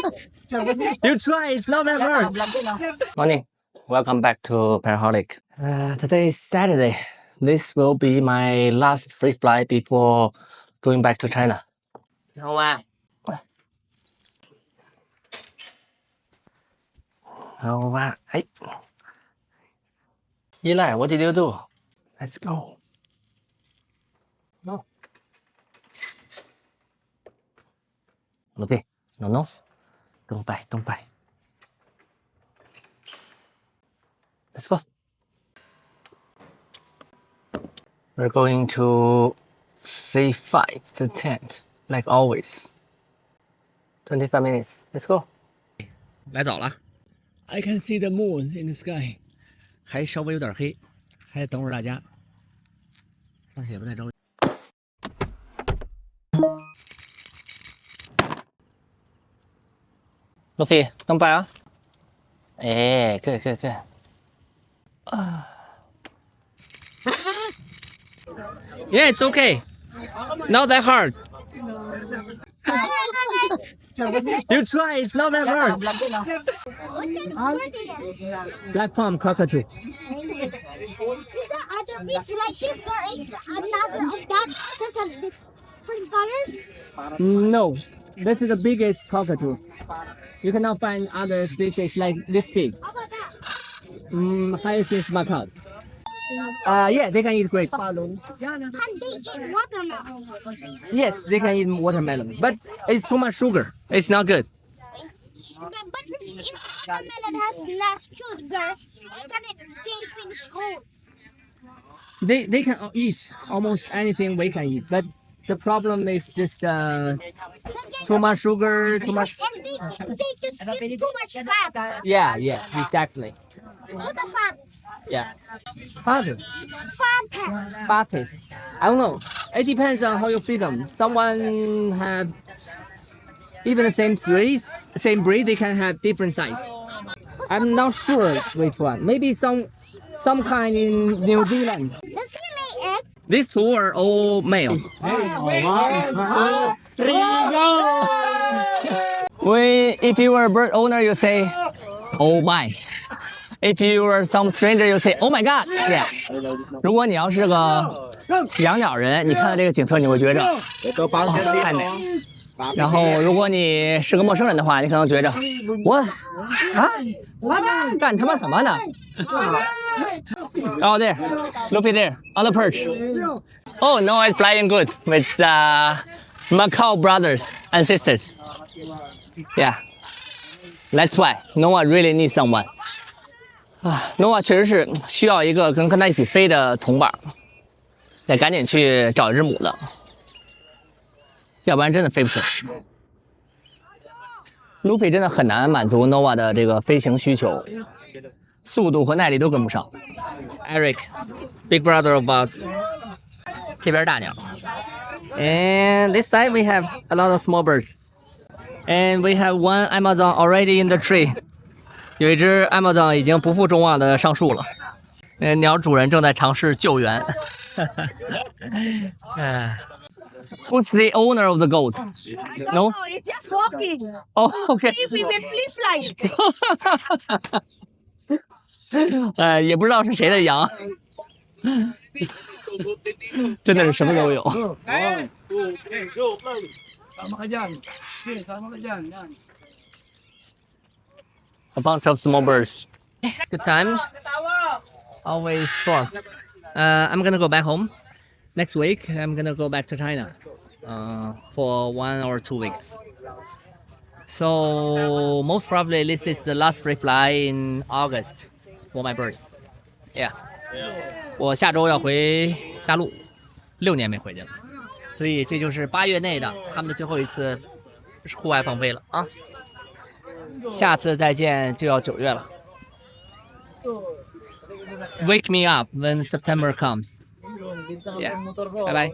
You try, it's not that hard. Morning, welcome back to Paraholic. Today is Saturday. This will be my last free flight before going back to China. 然后啊，然后啊，哎，Eli, what did you do? Let's go. No. Okay, no. Don't bite. Let's go. We're going to C5, the tent, like always. 25 minutes. Let's go. 来早了。I can see the moon in the sky. 还稍微有点黑，还得等会儿大家。上去也不太着急。Luffy, don't bite 啊！哎，good. Yeah, it's okay. Not that hard. You try, it's not that hard. Black palm cockatoo. Is there other beads like this? There is another of that. There's a different colors. No, this is the biggest cockatoo. You cannot find other species like this big. How about that? Hyacinth macaque. Yeah, they can eat grapes. Can they eat watermelon? Yes, they can eat watermelon, but it's too much sugar. It's not good. But if watermelon has less sugar, they finish whole. They can eat almost anything we can eat, but the problem is just too much sugar, too much. And they just give too much fat. Yeah, exactly. What the fat? Yeah. Fattest. Fattest. I don't know. It depends on how you feed them. Someone have even the same breed, they can have different size. I'm not sure which one. Maybe some kind in New Zealand. Does he lay egg? These two are all male. If you were a bird owner, you say, "Oh my." If you are some stranger, you say, "Oh my God." Yeah. 如果你要是个养鸟人，你看到这个景色，你会觉着太美了。然后，如果你是个陌生人的话，你可能觉着我干他妈什么呢？Oh, there, Luffy there, on the perch. Oh, Noah is playing good with the Macau brothers and sisters. Yeah, that's why Noah really needs someone. Noah 确实是需要一个跟他一起飞的同伴，得赶紧去找一只母的，要不然真的飞不起来。Luffy 真的很难满足 Noah 的这个飞行需求，速度和耐力都跟不上。Eric, big brother of us， 这边大鸟。And this side we have a lot of small birds. And we have one Amazon already in the tree. 有一只 Amazon 已经不负众望的上树了，鸟主人正在尝试救援。Who's the owner of the goat? No, it's just walking. Oh, okay. If we will flip like. 也不知道是谁的羊，真的是什么都有。A bunch of small birds. Good time. Always fun. I'm gonna go back home. Next week, I'm gonna go back to China for 1 or 2 weeks. So most probably this is the last free fly in August for my birth. Yeah. 我下周要回大陆，6年没回去了，所以这就是8月内的他们的最后一次户外放飞了啊。下次再见就要9月了。Wake me up when September comes. Yeah. Bye bye.